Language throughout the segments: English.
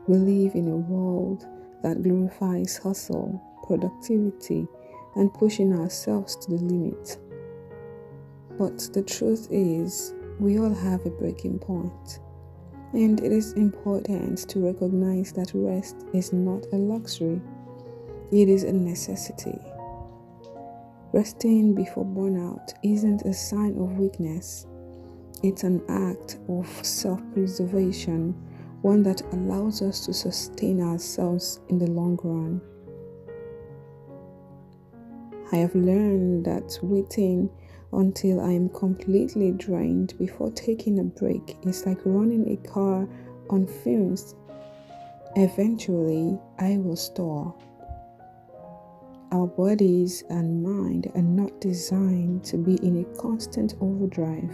We live in a world that glorifies hustle, productivity, and pushing ourselves to the limit. But the truth is, we all have a breaking point. And it is important to recognize that rest is not a luxury, it is a necessity. Resting before burnout isn't a sign of weakness, it's an act of self-preservation, one that allows us to sustain ourselves in the long run. I have learned that waiting until I am completely drained before taking a break is like running a car on fumes. Eventually, I will stall. Our bodies and mind are not designed to be in a constant overdrive.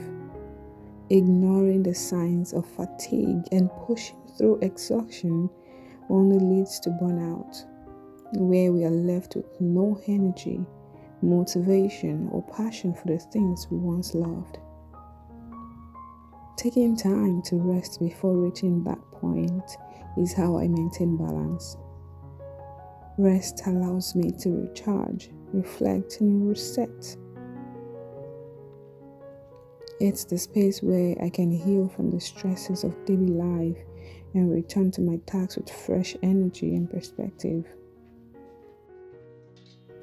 Ignoring the signs of fatigue and pushing through exhaustion only leads to burnout, where we are left with no energy, motivation, or passion for the things we once loved. Taking time to rest before reaching that point is how I maintain balance. Rest allows me to recharge, reflect, and reset. It's the space where I can heal from the stresses of daily life and return to my tasks with fresh energy and perspective.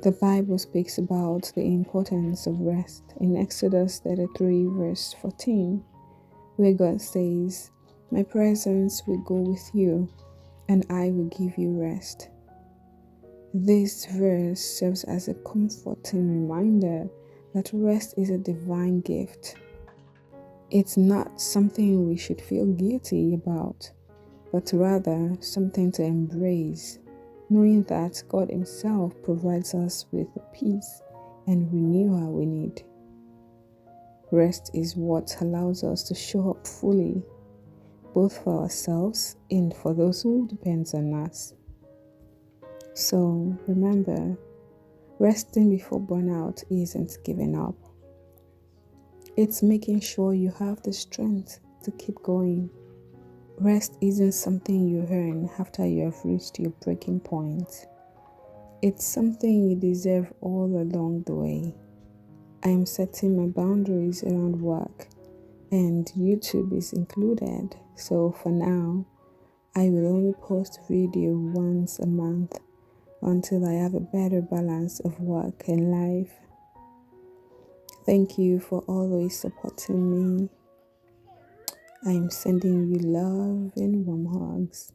The Bible speaks about the importance of rest in Exodus 33, verse 14, where God says, "My presence will go with you, and I will give you rest." This verse serves as a comforting reminder that rest is a divine gift. It's not something we should feel guilty about, but rather something to embrace, knowing that God Himself provides us with the peace and renewal we need. Rest is what allows us to show up fully, both for ourselves and for those who depend on us. So remember, resting before burnout isn't giving up. It's making sure you have the strength to keep going. Rest isn't something you earn after you have reached your breaking point. It's something you deserve all along the way. I am setting my boundaries around work, and YouTube is included. So for now, I will only post video once a month until I have a better balance of work and life. Thank you for always supporting me. I am sending you love and warm hugs.